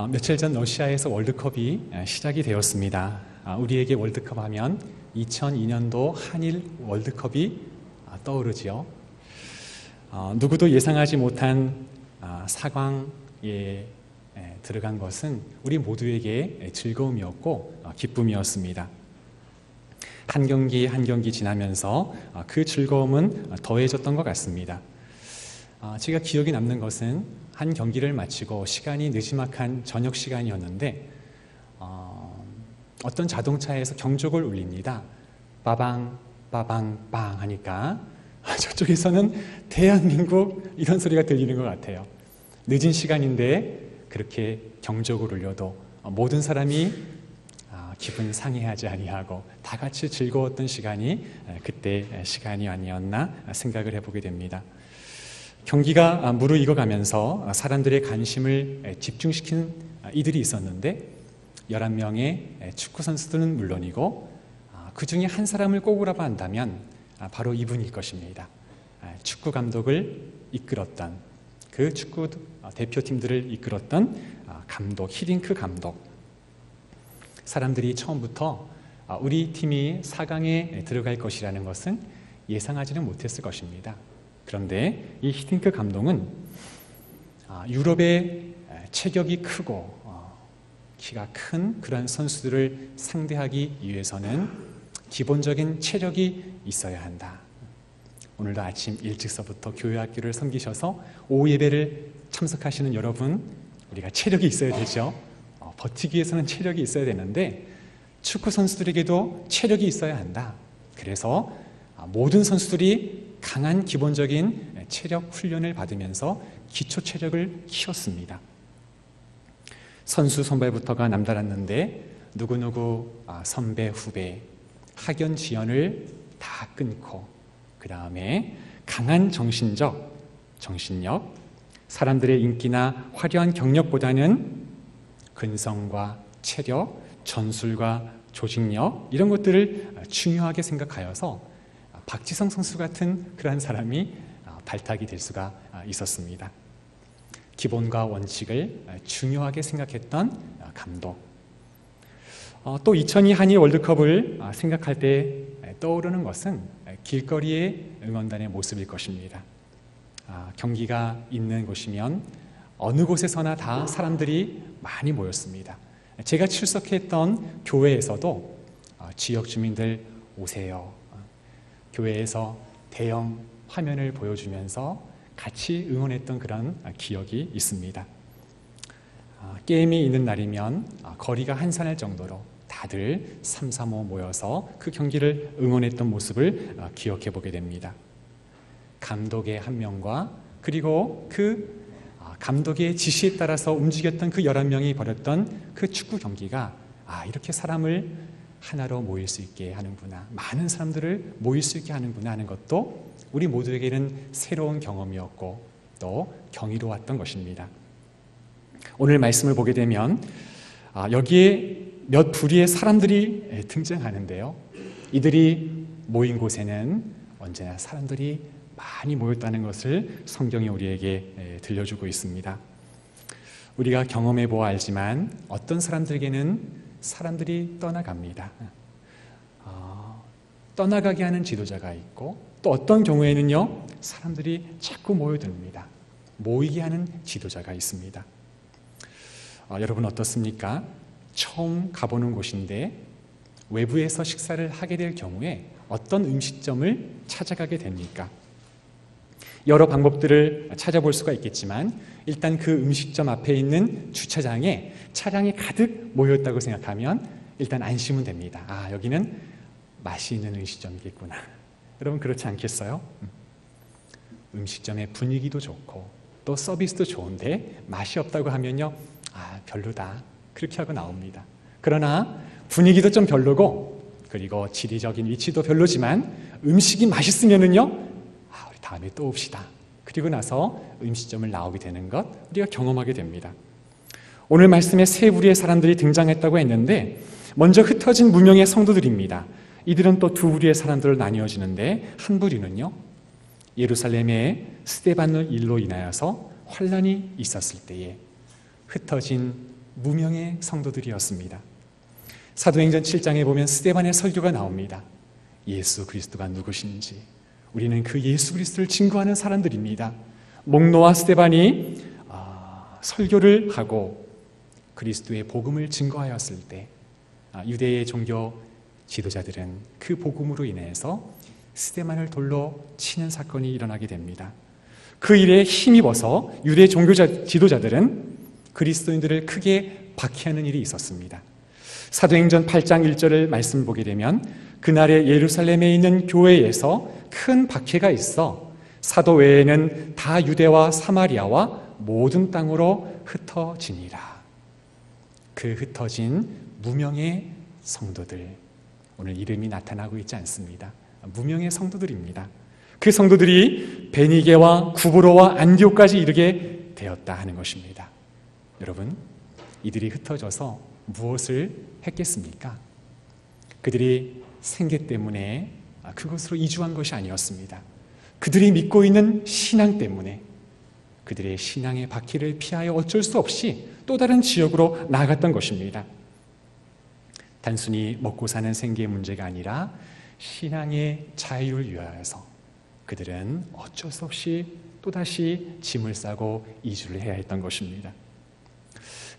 며칠 전 러시아에서 월드컵이 시작이 되었습니다. 우리에게 월드컵 하면 2002년도 한일 월드컵이 떠오르지요. 누구도 예상하지 못한 4강에 들어간 것은 우리 모두에게 즐거움이었고 기쁨이었습니다. 한 경기 한 경기 지나면서 그 즐거움은 더해졌던 것 같습니다. 제가 기억에 남는 것은 한 경기를 마치고 시간이 느지막한 저녁 시간이었는데 어떤 자동차에서 경적을 울립니다. 빠방 빠방 빵 하니까 저쪽에서는 대한민국 이런 소리가 들리는 것 같아요. 늦은 시간인데 그렇게 경적을 울려도 모든 사람이 기분 상해하지 아니하고 다 같이 즐거웠던 시간이 그때 시간이 아니었나 생각을 해보게 됩니다. 경기가 무르익어가면서 사람들의 관심을 집중시킨 이들이 있었는데 11명의 축구 선수들은 물론이고 그 중에 한 사람을 꼽으라고 한다면 바로 이분일 것입니다. 축구 감독을 이끌었던 그 축구 대표팀들을 이끌었던 감독, 히딩크 감독. 사람들이 처음부터 우리 팀이 4강에 들어갈 것이라는 것은 예상하지는 못했을 것입니다. 그런데 이 히딩크 감독은 유럽의 체격이 크고 키가 큰 그런 선수들을 상대하기 위해서는 기본적인 체력이 있어야 한다. 오늘도 아침 일찍서부터 교회 학교를 섬기셔서 오후 예배를 참석하시는 여러분, 우리가 체력이 있어야 되죠. 버티기 위해서는 체력이 있어야 되는데 축구 선수들에게도 체력이 있어야 한다. 그래서 모든 선수들이 강한 기본적인 체력 훈련을 받으면서 기초 체력을 키웠습니다. 선수 선발부터가 남달랐는데 누구누구 선배, 후배, 학연, 지연을 다 끊고 그 다음에 강한 정신력, 사람들의 인기나 화려한 경력보다는 근성과 체력, 전술과 조직력 이런 것들을 중요하게 생각하여서 박지성 선수 같은 그러한 사람이 발탁이 될 수가 있었습니다. 기본과 원칙을 중요하게 생각했던 감독. 또 2002 한일 월드컵을 생각할 때 떠오르는 것은 길거리의 응원단의 모습일 것입니다. 경기가 있는 곳이면 어느 곳에서나 다 사람들이 많이 모였습니다. 제가 출석했던 교회에서도 지역 주민들 오세요. 교회에서 대형 화면을 보여주면서 같이 응원했던 그런 기억이 있습니다. 게임이 있는 날이면 거리가 한산할 정도로 다들 3, 3, 5 모여서 그 경기를 응원했던 모습을 기억해 보게 됩니다. 감독의 한 명과 그리고 그 감독의 지시에 따라서 움직였던 그 11명이 벌였던 그 축구 경기가 이렇게 사람을 하나로 모일 수 있게 하는구나, 많은 사람들을 모일 수 있게 하는구나 하는 것도 우리 모두에게는 새로운 경험이었고 또 경이로웠던 것입니다. 오늘 말씀을 보게 되면 여기에 몇 부류의 사람들이 등장하는데요. 이들이 모인 곳에는 언제나 사람들이 많이 모였다는 것을 성경이 우리에게 들려주고 있습니다. 우리가 경험해 보아 알지만 어떤 사람들에게는 사람들이 떠나갑니다. 떠나가게 하는 지도자가 있고 또 어떤 경우에는요, 사람들이 자꾸 모여듭니다. 모이게 하는 지도자가 있습니다. 여러분 어떻습니까? 처음 가보는 곳인데 외부에서 식사를 하게 될 경우에 어떤 음식점을 찾아가게 됩니까? 여러 방법들을 찾아볼 수가 있겠지만 일단 그 음식점 앞에 있는 주차장에 차량이 가득 모였다고 생각하면 일단 안심은 됩니다. 여기는 맛이 있는 음식점이겠구나. 여러분 그렇지 않겠어요? 음식점의 분위기도 좋고 또 서비스도 좋은데 맛이 없다고 하면요, 별로다 그렇게 하고 나옵니다. 그러나 분위기도 좀 별로고 그리고 지리적인 위치도 별로지만 음식이 맛있으면은요, 우리 다음에 또 옵시다. 그리고 나서 음식점을 나오게 되는 것 우리가 경험하게 됩니다. 오늘 말씀에 세 부류의 사람들이 등장했다고 했는데 먼저 흩어진 무명의 성도들입니다. 이들은 또 두 부류의 사람들을 나뉘어지는데 한 부류는요, 예루살렘에 스데반의 일로 인하여서 환란이 있었을 때에 흩어진 무명의 성도들이었습니다. 사도행전 7장에 보면 스데반의 설교가 나옵니다. 예수 그리스도가 누구신지 우리는 그 예수 그리스도를 증거하는 사람들입니다. 목노와 스데반이 설교를 하고 그리스도의 복음을 증거하였을 때 유대의 종교 지도자들은 그 복음으로 인해서 스데반을 돌로 치는 사건이 일어나게 됩니다. 그 일에 힘입어서 유대 종교 지도자들은 그리스도인들을 크게 박해하는 일이 있었습니다. 사도행전 8장 1절을 말씀을 보게 되면 그날에 예루살렘에 있는 교회에서 큰 박해가 있어 사도 외에는 다 유대와 사마리아와 모든 땅으로 흩어지니라. 그 흩어진 무명의 성도들, 오늘 이름이 나타나고 있지 않습니다. 무명의 성도들입니다. 그 성도들이 베니게와 구브로와 안디옥까지 이르게 되었다 하는 것입니다. 여러분, 이들이 흩어져서 무엇을 했겠습니까? 그들이 생계 때문에 그것으로 이주한 것이 아니었습니다. 그들이 믿고 있는 신앙 때문에 그들의 신앙의 바퀴를 피하여 어쩔 수 없이 또 다른 지역으로 나아갔던 것입니다. 단순히 먹고 사는 생계의 문제가 아니라 신앙의 자유를 위하여서 그들은 어쩔 수 없이 또다시 짐을 싸고 이주를 해야 했던 것입니다.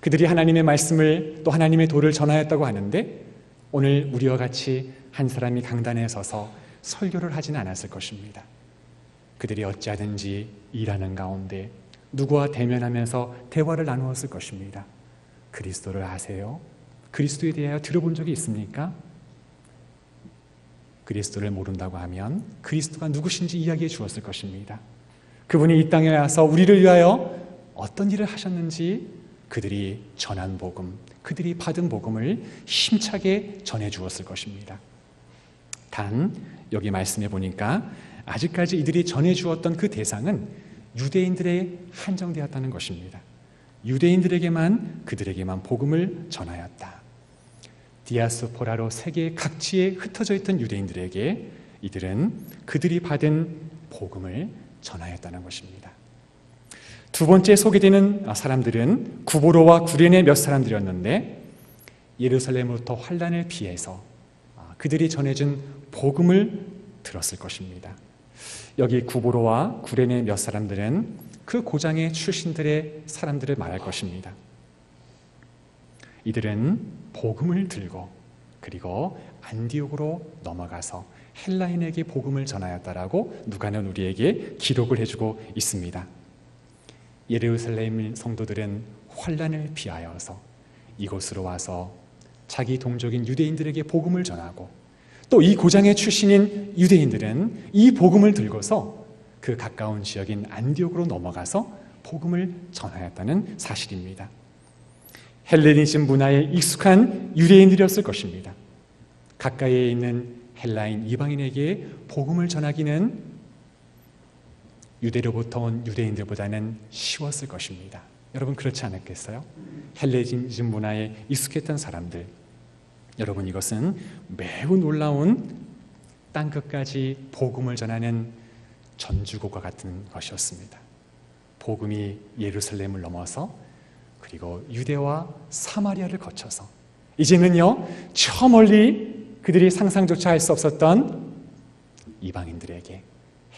그들이 하나님의 말씀을 또 하나님의 도를 전하였다고 하는데 오늘 우리와 같이 한 사람이 강단에 서서 설교를 하지는 않았을 것입니다. 그들이 어찌하든지 일하는 가운데 누구와 대면하면서 대화를 나누었을 것입니다. 그리스도를 아세요? 그리스도에 대하여 들어본 적이 있습니까? 그리스도를 모른다고 하면 그리스도가 누구신지 이야기해 주었을 것입니다. 그분이 이 땅에 와서 우리를 위하여 어떤 일을 하셨는지 그들이 전한 복음, 그들이 받은 복음을 힘차게 전해 주었을 것입니다. 단 여기 말씀해 보니까 아직까지 이들이 전해 주었던 그 대상은 유대인들에 한정되었다는 것입니다. 유대인들에게만 그들에게만 복음을 전하였다. 디아스포라로 세계 각지에 흩어져 있던 유대인들에게 이들은 그들이 받은 복음을 전하였다는 것입니다. 두 번째 소개되는 사람들은 구보로와 구레네 몇 사람들이었는데 예루살렘으로부터 환난을 피해서 그들이 전해준 복음을 들었을 것입니다. 여기 구보로와 구레네 몇 사람들은 그 고장의 출신들의 사람들을 말할 것입니다. 이들은 복음을 들고 그리고 안디옥으로 넘어가서 헬라인에게 복음을 전하였다라고 누가는 우리에게 기록을 해주고 있습니다. 예루살렘 성도들은 환난을 피하여서 이곳으로 와서 자기 동족인 유대인들에게 복음을 전하고 또 이 고장의 출신인 유대인들은 이 복음을 들고서 그 가까운 지역인 안디옥으로 넘어가서 복음을 전하였다는 사실입니다. 헬레니즘 문화에 익숙한 유대인들이었을 것입니다. 가까이에 있는 헬라인 이방인에게 복음을 전하기는 유대로부터 온 유대인들보다는 쉬웠을 것입니다. 여러분 그렇지 않았겠어요? 헬레니즘 문화에 익숙했던 사람들, 여러분 이것은 매우 놀라운 땅끝까지 복음을 전하는 전주곡과 같은 것이었습니다. 복음이 예루살렘을 넘어서 그리고 유대와 사마리아를 거쳐서 이제는요 저 멀리 그들이 상상조차 할 수 없었던 이방인들에게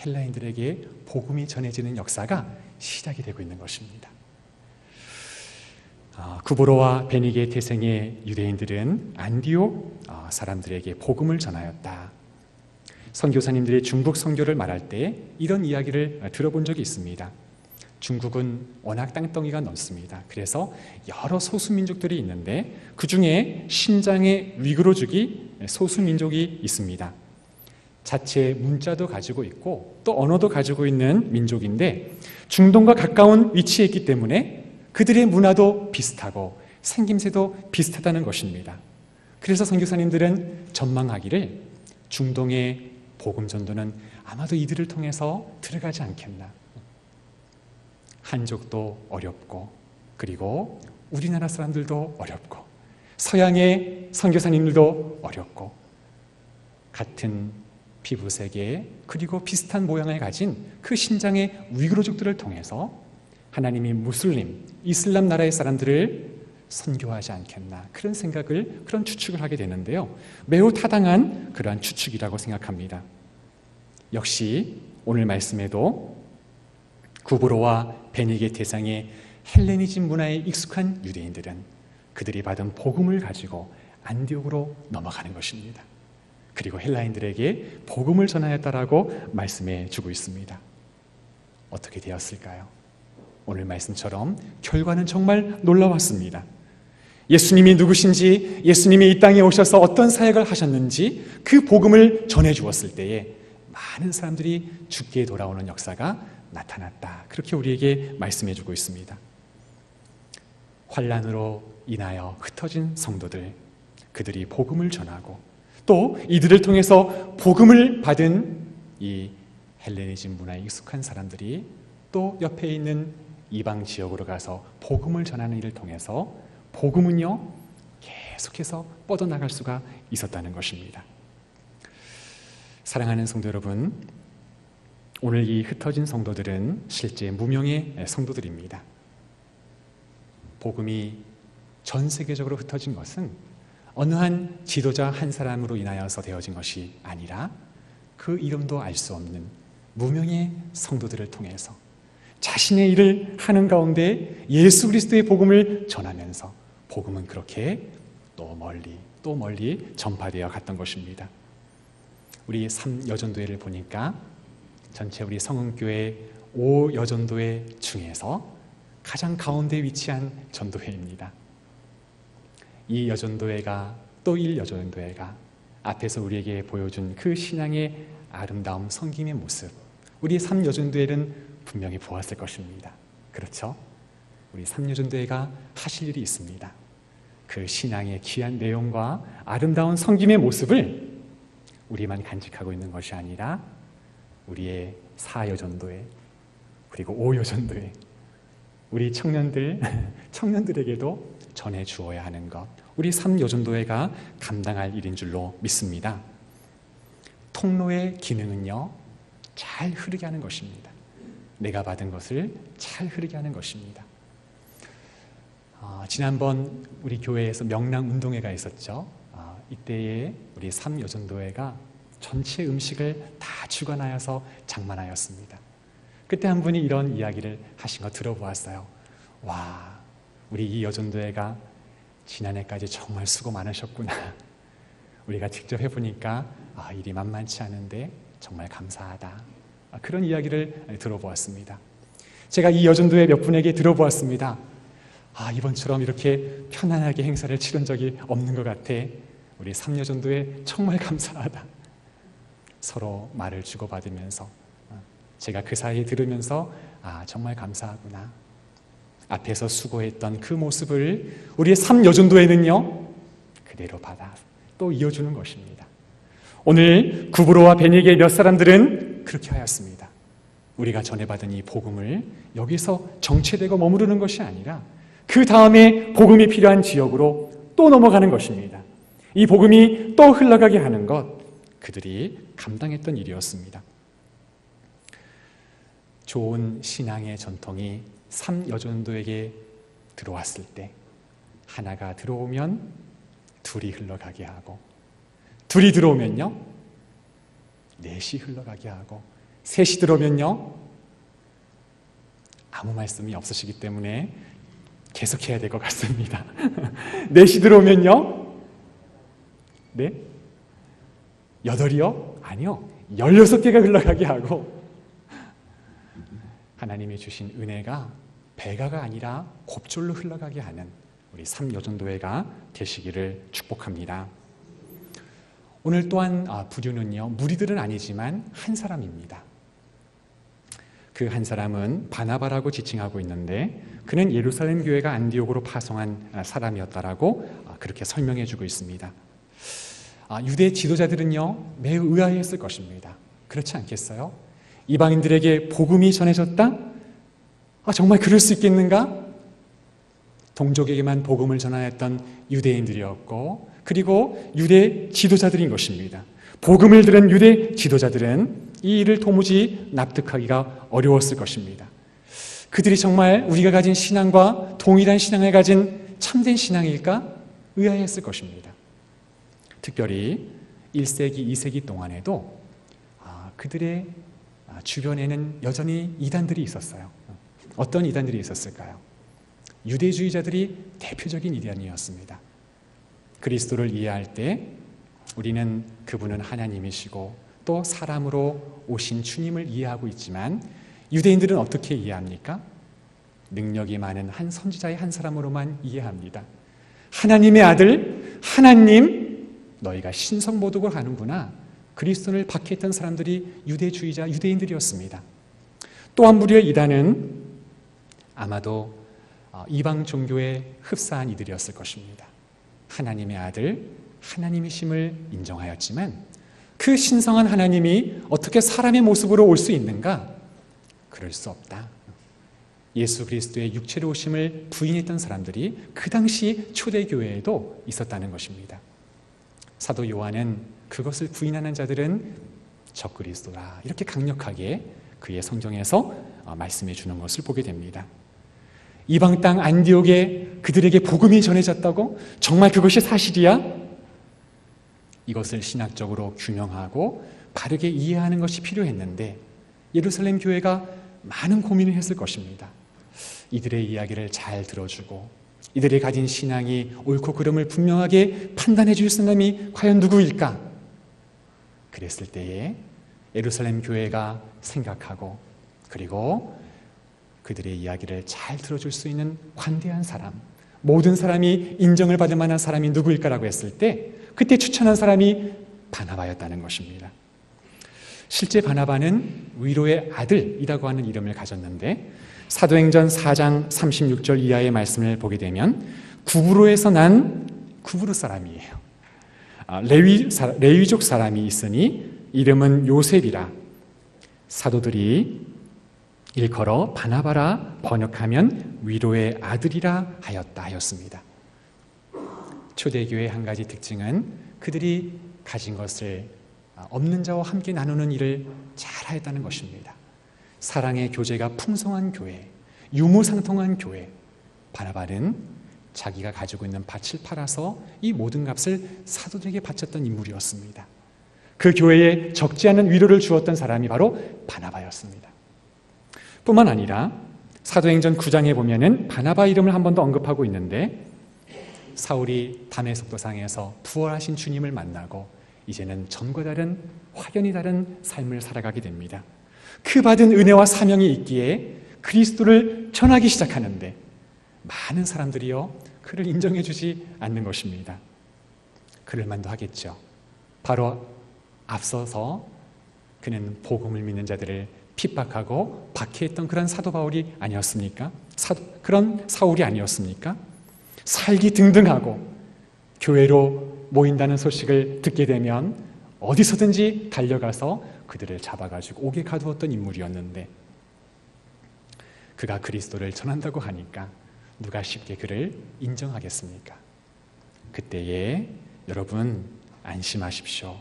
헬라인들에게 복음이 전해지는 역사가 시작이 되고 있는 것입니다. 구브로와 베니게 태생의 유대인들은 안디옥 사람들에게 복음을 전하였다. 선교사님들의 중국 선교를 말할 때 이런 이야기를 들어본 적이 있습니다. 중국은 워낙 땅덩이가 넓습니다. 그래서 여러 소수민족들이 있는데 그 중에 신장의 위구르족이 소수민족이 있습니다. 자체 문자도 가지고 있고 또 언어도 가지고 있는 민족인데 중동과 가까운 위치에 있기 때문에 그들의 문화도 비슷하고 생김새도 비슷하다는 것입니다. 그래서 선교사님들은 전망하기를 중동의 복음 전도는 아마도 이들을 통해서 들어가지 않겠나. 한족도 어렵고 그리고 우리나라 사람들도 어렵고 서양의 선교사님들도 어렵고 같은 피부색에 그리고 비슷한 모양을 가진 그 신장의 위구르족들을 통해서 하나님이 무슬림, 이슬람 나라의 사람들을 선교하지 않겠나, 그런 생각을, 그런 추측을 하게 되는데요. 매우 타당한 그러한 추측이라고 생각합니다. 역시 오늘 말씀에도 구브로와 베니게 대상의 헬레니즘 문화에 익숙한 유대인들은 그들이 받은 복음을 가지고 안디옥으로 넘어가는 것입니다. 그리고 헬라인들에게 복음을 전하였다라고 말씀해 주고 있습니다. 어떻게 되었을까요? 오늘 말씀처럼 결과는 정말 놀라웠습니다. 예수님이 누구신지, 예수님이 이 땅에 오셔서 어떤 사역을 하셨는지 그 복음을 전해 주었을 때에 많은 사람들이 죽게 돌아오는 역사가 나타났다. 그렇게 우리에게 말씀해 주고 있습니다. 환난으로 인하여 흩어진 성도들, 그들이 복음을 전하고 또 이들을 통해서 복음을 받은 이 헬레니즘 문화에 익숙한 사람들이 또 옆에 있는 이방 지역으로 가서 복음을 전하는 일을 통해서 복음은요 계속해서 뻗어나갈 수가 있었다는 것입니다. 사랑하는 성도 여러분, 오늘 이 흩어진 성도들은 실제 무명의 성도들입니다. 복음이 전 세계적으로 흩어진 것은 어느 한 지도자 한 사람으로 인하여서 되어진 것이 아니라 그 이름도 알 수 없는 무명의 성도들을 통해서 자신의 일을 하는 가운데 예수 그리스도의 복음을 전하면서 복음은 그렇게 또 멀리 전파되어 갔던 것입니다. 우리 3여전도회를 보니까 전체 우리 성흥교회 5여전도회 중에서 가장 가운데 위치한 전도회입니다. 이 여전도회가 또 1여전도회가 앞에서 우리에게 보여준 그 신앙의 아름다움, 섬김의 모습, 우리 3여전도회는 분명히 보았을 것입니다. 그렇죠? 우리 3여전도회가 하실 일이 있습니다. 그 신앙의 귀한 내용과 아름다운 섬김의 모습을 우리만 간직하고 있는 것이 아니라 우리의 4여전도회 그리고 5여전도회, 우리 청년들에게도 전해 주어야 하는 것, 우리 3여전도회가 감당할 일인 줄로 믿습니다. 통로의 기능은요, 잘 흐르게 하는 것입니다. 내가 받은 것을 잘 흐르게 하는 것입니다. 지난번 우리 교회에서 명랑운동회가 있었죠. 이때에 우리 3여전도회가 전체 음식을 다 주관하여서 장만하였습니다. 그때 한 분이 이런 이야기를 하신 거 들어보았어요. 와, 우리 이 여전도회가 지난해까지 정말 수고 많으셨구나. 우리가 직접 해보니까 일이 만만치 않은데 정말 감사하다. 그런 이야기를 들어보았습니다. 제가 이 여전도회 몇 분에게 들어보았습니다. 이번처럼 이렇게 편안하게 행사를 치른 적이 없는 것 같아. 우리 3여전도회 정말 감사하다. 서로 말을 주고받으면서 제가 그 사이에 들으면서 정말 감사하구나. 앞에서 수고했던 그 모습을 우리의 3여전도회는요 그대로 받아 또 이어주는 것입니다. 오늘 구브로와 베니게 몇 사람들은 그렇게 하였습니다. 우리가 전해받은 이 복음을 여기서 정체되고 머무르는 것이 아니라 그 다음에 복음이 필요한 지역으로 또 넘어가는 것입니다. 이 복음이 또 흘러가게 하는 것, 그들이 감당했던 일이었습니다. 좋은 신앙의 전통이 3여전도에게 들어왔을 때 하나가 들어오면 둘이 흘러가게 하고, 둘이 들어오면요 넷이 흘러가게 하고, 셋이 들어오면요 아무 말씀이 없으시기 때문에 계속해야 될 것 같습니다. 넷이 들어오면요 네? 8이요? 아니요, 16개가 흘러가게 하고, 하나님이 주신 은혜가 배가가 아니라 곱절로 흘러가게 하는 우리 3여전도회가 되시기를 축복합니다. 오늘 또한 부류는요, 무리들은 아니지만 한 사람입니다. 그 한 사람은 바나바라고 지칭하고 있는데 그는 예루살렘 교회가 안디옥으로 파송한 사람이었다라고 그렇게 설명해 주고 있습니다. 유대 지도자들은요 매우 의아해했을 것입니다. 그렇지 않겠어요? 이방인들에게 복음이 전해졌다? 정말 그럴 수 있겠는가? 동족에게만 복음을 전하였던 유대인들이었고, 그리고 유대 지도자들인 것입니다. 복음을 들은 유대 지도자들은 이 일을 도무지 납득하기가 어려웠을 것입니다. 그들이 정말 우리가 가진 신앙과 동일한 신앙을 가진 참된 신앙일까 의아했을 것입니다. 특별히 1세기, 2세기 동안에도 그들의 주변에는 여전히 이단들이 있었어요. 어떤 이단들이 있었을까요? 유대주의자들이 대표적인 이단이었습니다. 그리스도를 이해할 때 우리는 그분은 하나님이시고 또 사람으로 오신 주님을 이해하고 있지만 유대인들은 어떻게 이해합니까? 능력이 많은 한 선지자의 한 사람으로만 이해합니다. 하나님의 아들, 하나님, 너희가 신성모독을 하는구나. 그리스도를 박해했던 사람들이 유대주의자, 유대인들이었습니다. 또 한 무리의 이단은 아마도 이방 종교에 흡사한 이들이었을 것입니다. 하나님의 아들, 하나님이심을 인정하였지만 그 신성한 하나님이 어떻게 사람의 모습으로 올 수 있는가? 그럴 수 없다. 예수 그리스도의 육체로 오심을 부인했던 사람들이 그 당시 초대교회에도 있었다는 것입니다. 사도 요한은 그것을 부인하는 자들은 적그리스도라 이렇게 강력하게 그의 성경에서 말씀해 주는 것을 보게 됩니다. 이방 땅 안디옥에 그들에게 복음이 전해졌다고? 정말 그것이 사실이야? 이것을 신학적으로 규명하고 바르게 이해하는 것이 필요했는데 예루살렘 교회가 많은 고민을 했을 것입니다. 이들의 이야기를 잘 들어주고 이들이 가진 신앙이 옳고 그름을 분명하게 판단해 줄 사람이 과연 누구일까? 그랬을 때에 예루살렘 교회가 생각하고 그리고 그들의 이야기를 잘 들어줄 수 있는 관대한 사람, 모든 사람이 인정을 받을 만한 사람이 누구일까라고 했을 때 그때 추천한 사람이 바나바였다는 것입니다. 실제 바나바는 위로의 아들이라고 하는 이름을 가졌는데 사도행전 4장 36절 이하의 말씀을 보게 되면 구브로에서 난 구브로 사람이에요. 레위족 사람이 있으니 이름은 요셉이라. 사도들이 일컬어 바나바라 번역하면 위로의 아들이라 하였습니다. 초대교회의 한 가지 특징은 그들이 가진 것을 없는 자와 함께 나누는 일을 잘하였다는 것입니다. 사랑의 교제가 풍성한 교회, 유무상통한 교회. 바나바는 자기가 가지고 있는 밭을 팔아서 이 모든 값을 사도들에게 바쳤던 인물이었습니다. 그 교회에 적지 않은 위로를 주었던 사람이 바로 바나바였습니다. 뿐만 아니라 사도행전 9장에 보면은 바나바 이름을 한 번 더 언급하고 있는데 사울이 다메섹 도상에서 부활하신 주님을 만나고 이제는 전과 다른 확연히 다른 삶을 살아가게 됩니다. 그 받은 은혜와 사명이 있기에 그리스도를 전하기 시작하는데 많은 사람들이요 그를 인정해 주지 않는 것입니다. 그럴 만도 하겠죠. 바로 앞서서 그는 복음을 믿는 자들을 핍박하고 박해했던 그런 사도 바울이 아니었습니까? 그런 사울이 아니었습니까? 살기 등등하고 교회로 모인다는 소식을 듣게 되면 어디서든지 달려가서 그들을 잡아가지고 옥에 가두었던 인물이었는데 그가 그리스도를 전한다고 하니까 누가 쉽게 그를 인정하겠습니까? 그때에 여러분 안심하십시오.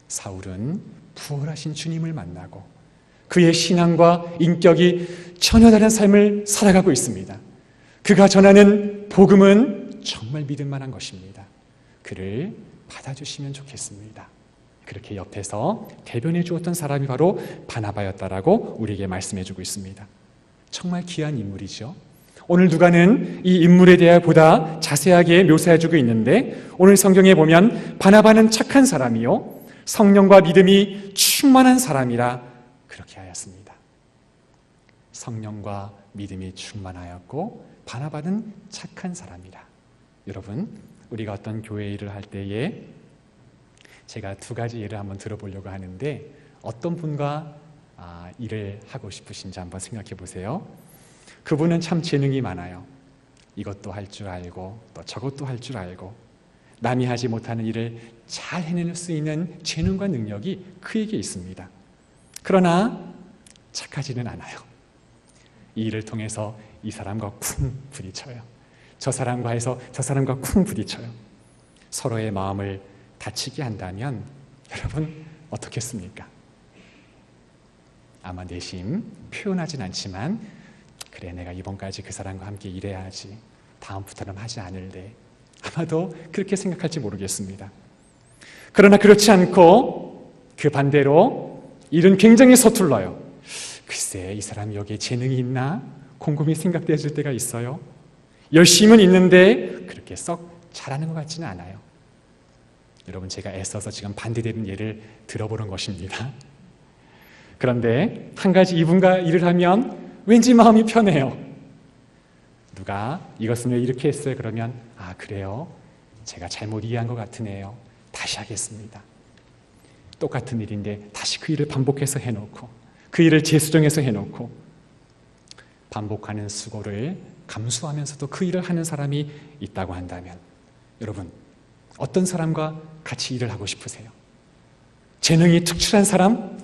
사울은 부활하신 주님을 만나고 그의 신앙과 인격이 전혀 다른 삶을 살아가고 있습니다. 그가 전하는 복음은 정말 믿을 만한 것입니다. 그를 받아주시면 좋겠습니다. 그렇게 옆에서 대변해 주었던 사람이 바로 바나바였다라고 우리에게 말씀해 주고 있습니다. 정말 귀한 인물이죠. 오늘 누가는 이 인물에 대해 보다 자세하게 묘사해 주고 있는데 오늘 성경에 보면 바나바는 착한 사람이요 성령과 믿음이 충만한 사람이라 그렇게 하였습니다. 성령과 믿음이 충만하였고 바나바는 착한 사람이라. 여러분 우리가 어떤 교회 일을 할 때에 제가 두 가지 예를 한번 들어보려고 하는데 어떤 분과 일을 하고 싶으신지 한번 생각해 보세요. 그분은 참 재능이 많아요. 이것도 할 줄 알고 또 저것도 할 줄 알고 남이 하지 못하는 일을 잘 해낼 수 있는 재능과 능력이 그에게 있습니다. 그러나 착하지는 않아요. 이 일을 통해서 이 사람과 쿵 부딪혀요. 저 사람과 해서 저 사람과 쿵 부딪혀요. 서로의 마음을 다치게 한다면 여러분 어떻겠습니까? 아마 내심 표현하진 않지만 그래 내가 이번까지 그 사람과 함께 일해야지 다음부터는 하지 않을래. 아마도 그렇게 생각할지 모르겠습니다. 그러나 그렇지 않고 그 반대로 일은 굉장히 서툴러요. 글쎄, 이 사람이 여기에 재능이 있나? 곰곰이 생각되어질 때가 있어요. 열심은 있는데 그렇게 썩 잘하는 것 같지는 않아요. 여러분, 제가 애써서 지금 반대되는 예를 들어보는 것입니다. 그런데 한 가지 이분과 일을 하면 왠지 마음이 편해요. 누가 이것은 왜 이렇게 했어요? 그러면 그래요? 제가 잘못 이해한 것 같으네요. 다시 하겠습니다. 똑같은 일인데 다시 그 일을 반복해서 해놓고 그 일을 재수정해서 해놓고 반복하는 수고를 감수하면서도 그 일을 하는 사람이 있다고 한다면 여러분, 어떤 사람과 같이 일을 하고 싶으세요? 재능이 특출한 사람?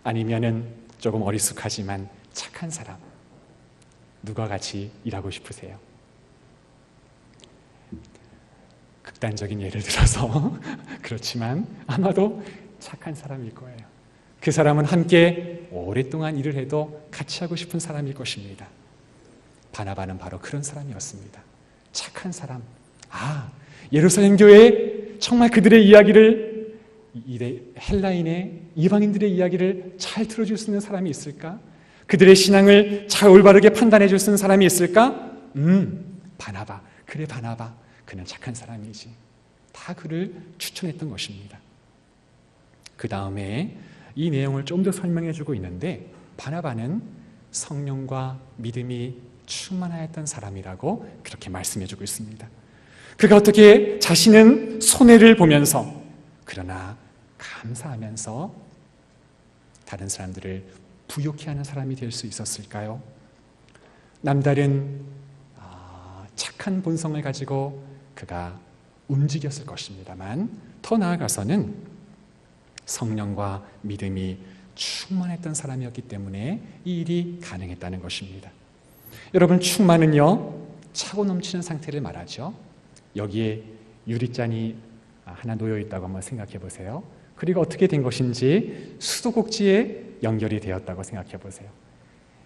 아니면은 조금 어리숙하지만 착한 사람? 누가 같이 일하고 싶으세요? 극단적인 예를 들어서 그렇지만 아마도 착한 사람일 거예요. 그 사람은 함께 오랫동안 일을 해도 같이 하고 싶은 사람일 것입니다. 바나바는 바로 그런 사람이었습니다. 착한 사람. 예루살렘 교회에 정말 그들의 이야기를, 헬라인의 이방인들의 이야기를 잘 들어줄 수 있는 사람이 있을까? 그들의 신앙을 잘 올바르게 판단해 줄 수 있는 사람이 있을까? 바나바. 그래, 바나바. 그는 착한 사람이지. 다 그를 추천했던 것입니다. 그 다음에 이 내용을 좀 더 설명해 주고 있는데, 바나바는 성령과 믿음이 충만하였던 사람이라고 그렇게 말씀해 주고 있습니다. 그가 어떻게 자신은 손해를 보면서 그러나 감사하면서 다른 사람들을 부욕해 하는 사람이 될 수 있었을까요? 남다른 착한 본성을 가지고 그가 움직였을 것입니다만, 더 나아가서는 성령과 믿음이 충만했던 사람이었기 때문에 이 일이 가능했다는 것입니다. 여러분, 충만은요, 차고 넘치는 상태를 말하죠. 여기에 유리잔이 하나 놓여 있다고 한번 생각해 보세요. 그리고 어떻게 된 것인지 수도꼭지에 연결이 되었다고 생각해 보세요.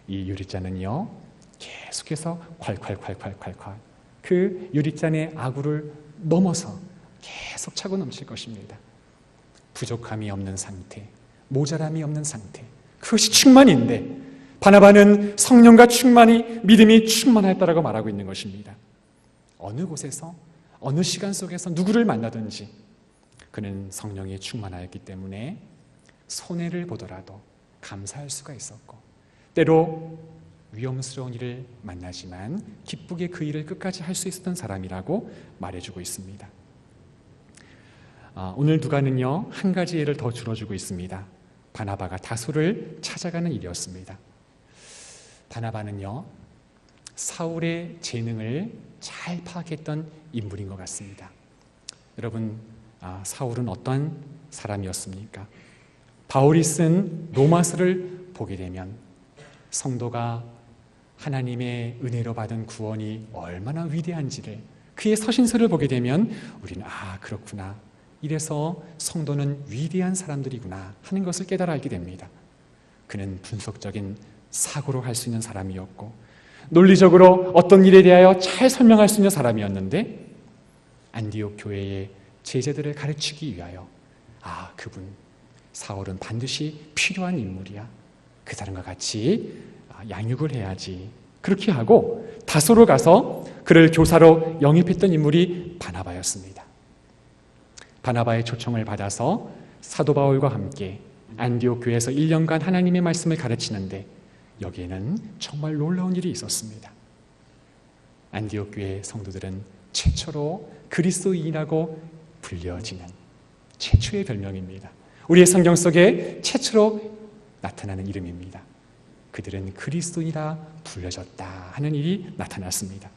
이 유리잔은요, 계속해서 콸콸콸콸콸콸 그 유리잔의 아구를 넘어서 계속 차고 넘칠 것입니다. 부족함이 없는 상태, 모자람이 없는 상태, 그것이 충만인데 바나바는 성령과 충만히, 믿음이 충만하였다라고 말하고 있는 것입니다. 어느 곳에서 어느 시간 속에서 누구를 만나든지 그는 성령에 충만하였기 때문에 손해를 보더라도 감사할 수가 있었고, 때로 위험스러운 일을 만나지만 기쁘게 그 일을 끝까지 할 수 있었던 사람이라고 말해주고 있습니다. 오늘 누가는요, 한 가지 예를 더 들어주고 있습니다. 바나바가 다소를 찾아가는 일이었습니다. 바나바는요, 사울의 재능을 잘 파악했던 인물인 것 같습니다. 여러분, 사울은 어떤 사람이었습니까? 바울이 쓴 로마서를 보게 되면 성도가 하나님의 은혜로 받은 구원이 얼마나 위대한지를, 그의 서신서를 보게 되면 우리는 그렇구나, 이래서 성도는 위대한 사람들이구나 하는 것을 깨달아 알게 됩니다. 그는 분석적인 사고로 할 수 있는 사람이었고, 논리적으로 어떤 일에 대하여 잘 설명할 수 있는 사람이었는데, 안디옥 교회의 제자들을 가르치기 위하여 그분 사울은 반드시 필요한 인물이야, 그 사람과 같이 양육을 해야지, 그렇게 하고 다소로 가서 그를 교사로 영입했던 인물이 바나바였습니다. 바나바의 초청을 받아서 사도 바울과 함께 안디옥 교회에서 1년간 하나님의 말씀을 가르치는데, 여기에는 정말 놀라운 일이 있었습니다. 안디옥 교회 성도들은 최초로 그리스도인이라고 불려지는 최초의 별명입니다. 우리의 성경 속에 최초로 나타나는 이름입니다. 그들은 그리스도인이라 불려졌다 하는 일이 나타났습니다.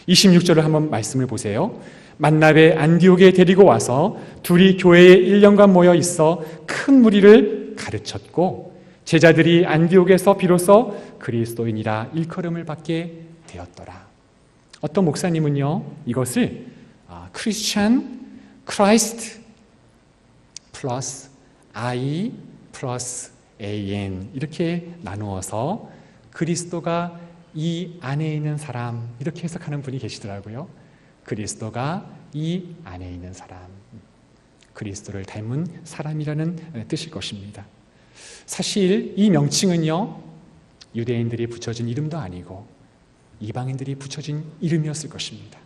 26절을 한번 말씀을 보세요. 만나베 안디옥에 데리고 와서 둘이 교회에 1년간 모여 있어 큰 무리를 가르쳤고, 제자들이 안디옥에서 비로소 그리스도인이라 일컬음을 받게 되었더라. 어떤 목사님은요, 이것을 크리스찬, 크라이스트 플러스 I 플러스 AN 이렇게 나누어서 그리스도가 이 안에 있는 사람, 이렇게 해석하는 분이 계시더라고요. 그리스도가 이 안에 있는 사람, 그리스도를 닮은 사람이라는 뜻일 것입니다. 사실 이 명칭은요, 유대인들이 붙여준 이름도 아니고 이방인들이 붙여준 이름이었을 것입니다.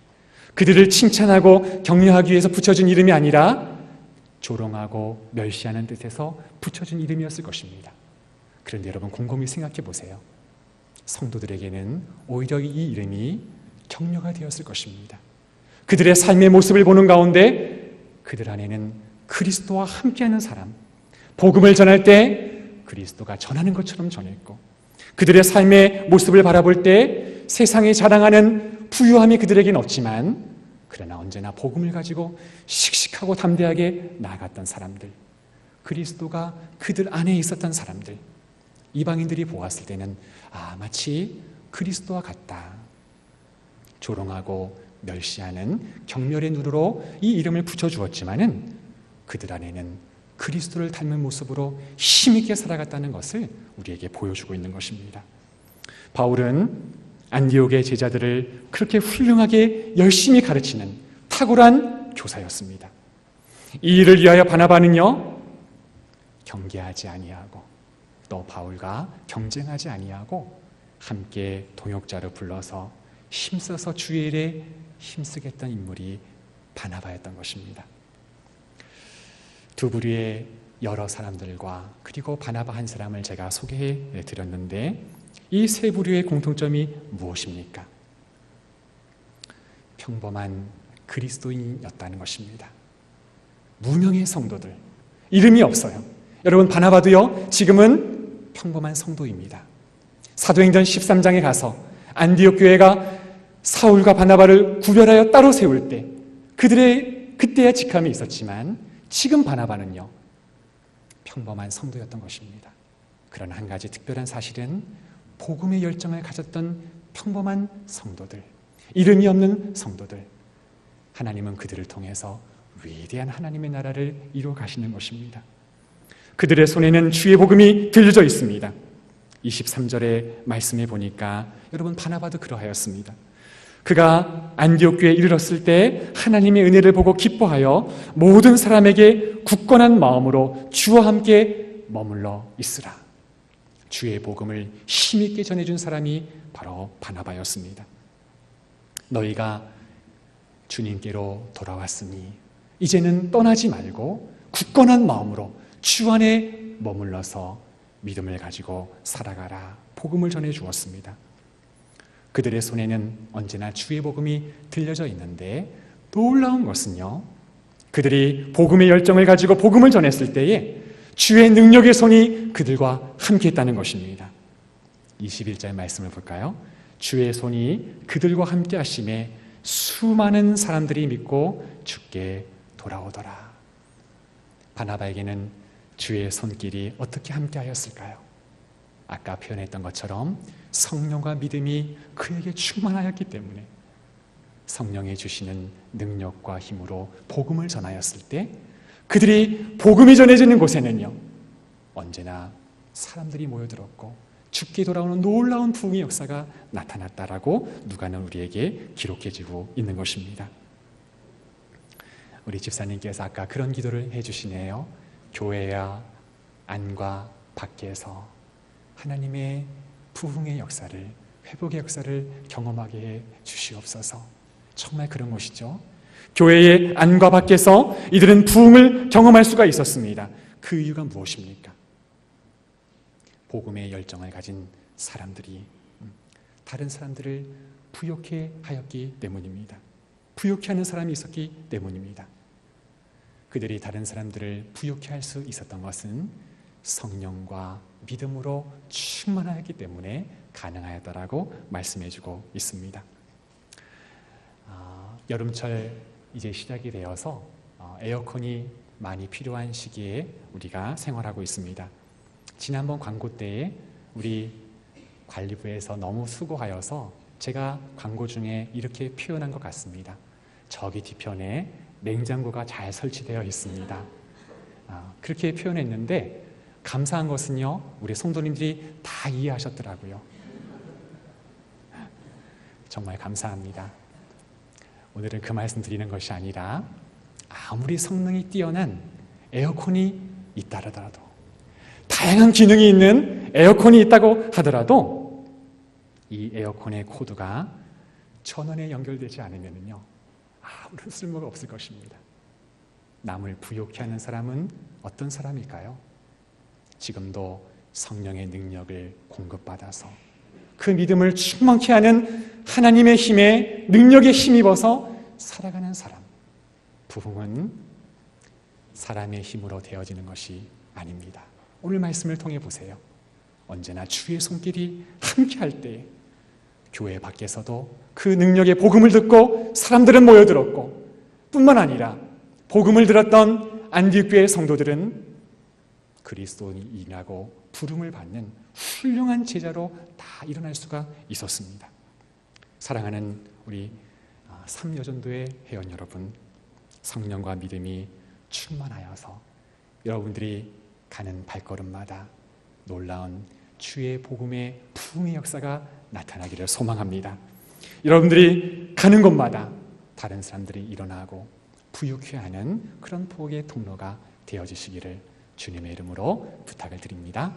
그들을 칭찬하고 격려하기 위해서 붙여준 이름이 아니라 조롱하고 멸시하는 뜻에서 붙여준 이름이었을 것입니다. 그런데 여러분, 곰곰이 생각해 보세요. 성도들에게는 오히려 이 이름이 격려가 되었을 것입니다. 그들의 삶의 모습을 보는 가운데 그들 안에는 그리스도와 함께하는 사람, 복음을 전할 때 그리스도가 전하는 것처럼 전했고, 그들의 삶의 모습을 바라볼 때 세상에 자랑하는 부유함이 그들에게는 없지만 그러나 언제나 복음을 가지고 씩씩하고 담대하게 나아갔던 사람들, 그리스도가 그들 안에 있었던 사람들, 이방인들이 보았을 때는 마치 그리스도와 같다. 조롱하고 멸시하는 경멸의 눈으로 이 이름을 붙여주었지만은 그들 안에는 그리스도를 닮은 모습으로 힘있게 살아갔다는 것을 우리에게 보여주고 있는 것입니다. 바울은 안디옥의 제자들을 그렇게 훌륭하게 열심히 가르치는 탁월한 교사였습니다. 이 일을 위하여 바나바는요, 경계하지 아니하고 또 바울과 경쟁하지 아니하고 함께 동역자로 불러서 힘써서 주의 일에 힘쓰게 했던 인물이 바나바였던 것입니다. 두 부류의 여러 사람들과 그리고 바나바 한 사람을 제가 소개해 드렸는데 이 세 부류의 공통점이 무엇입니까? 평범한 그리스도인이었다는 것입니다. 무명의 성도들, 이름이 없어요. 여러분, 바나바도요, 지금은 평범한 성도입니다. 사도행전 13장에 가서 안디옥 교회가 사울과 바나바를 구별하여 따로 세울 때 그들의 그때야 직함이 있었지만 지금 바나바는요, 평범한 성도였던 것입니다. 그러나 한 가지 특별한 사실은 복음의 열정을 가졌던 평범한 성도들, 이름이 없는 성도들, 하나님은 그들을 통해서 위대한 하나님의 나라를 이루어 가시는 것입니다. 그들의 손에는 주의 복음이 들려져 있습니다. 23절의 말씀에 보니까 여러분, 바나바도 그러하였습니다. 그가 안디옥 교회에 이르렀을 때 하나님의 은혜를 보고 기뻐하여 모든 사람에게 굳건한 마음으로 주와 함께 머물러 있으라. 주의 복음을 힘있게 전해준 사람이 바로 바나바였습니다. 너희가 주님께로 돌아왔으니 이제는 떠나지 말고 굳건한 마음으로 주 안에 머물러서 믿음을 가지고 살아가라. 복음을 전해 주었습니다. 그들의 손에는 언제나 주의 복음이 들려져 있는데 놀라운 것은요, 그들이 복음의 열정을 가지고 복음을 전했을 때에 주의 능력의 손이 그들과 함께 했다는 것입니다. 21절 말씀을 볼까요? 주의 손이 그들과 함께 하심에 수많은 사람들이 믿고 주께 돌아오더라. 바나바에게는 주의 손길이 어떻게 함께 하였을까요? 아까 표현했던 것처럼 성령과 믿음이 그에게 충만하였기 때문에 성령이 주시는 능력과 힘으로 복음을 전하였을 때 그들이 복음이 전해지는 곳에는요, 언제나 사람들이 모여들었고 죽게 돌아오는 놀라운 부흥의 역사가 나타났다라고 누가는 우리에게 기록해주고 있는 것입니다. 우리 집사님께서 아까 그런 기도를 해주시네요. 교회야 안과 밖에서 하나님의 부흥의 역사를, 회복의 역사를 경험하게 해 주시옵소서. 정말 그런 것이죠. 교회의 안과 밖에서 이들은 부흥을 경험할 수가 있었습니다. 그 이유가 무엇입니까? 복음의 열정을 가진 사람들이 다른 사람들을 부욕해 하였기 때문입니다. 부욕해 하는 사람이 있었기 때문입니다. 그들이 다른 사람들을 부욕해 할 수 있었던 것은 성령과 믿음으로 충만하였기 때문에 가능하였다라고 말씀해주고 있습니다. 여름철 이제 시작이 되어서 에어컨이 많이 필요한 시기에 우리가 생활하고 있습니다. 지난번 광고 때에 우리 관리부에서 너무 수고하여서 제가 광고 중에 이렇게 표현한 것 같습니다. 저기 뒤편에 냉장고가 잘 설치되어 있습니다. 그렇게 표현했는데 감사한 것은요, 우리 성도님들이 다 이해하셨더라고요. 정말 감사합니다. 오늘은 그 말씀 드리는 것이 아니라 아무리 성능이 뛰어난 에어컨이 있다 하더라도, 다양한 기능이 있는 에어컨이 있다고 하더라도 이 에어컨의 코드가 전원에 연결되지 않으면요 아무런 쓸모가 없을 것입니다. 남을 부욕해 하는 사람은 어떤 사람일까요? 지금도 성령의 능력을 공급받아서 그 믿음을 충만케 하는 하나님의 힘에, 능력에 힘입어서 살아가는 사람. 부흥은 사람의 힘으로 되어지는 것이 아닙니다. 오늘 말씀을 통해 보세요. 언제나 주의 손길이 함께할 때 교회 밖에서도 그 능력의 복음을 듣고 사람들은 모여들었고, 뿐만 아니라 복음을 들었던 안디옥교회 성도들은 그리스도인이라고 부름을 받는 훌륭한 제자로 다 일어날 수가 있었습니다. 사랑하는 우리 삼여전도의 회원 여러분, 성령과 믿음이 충만하여서 여러분들이 가는 발걸음마다 놀라운 주의 복음의 부흥의 역사가 나타나기를 소망합니다. 여러분들이 가는 곳마다 다른 사람들이 일어나고 부유케 하는 그런 복의 통로가 되어주시기를 주님의 이름으로 부탁을 드립니다.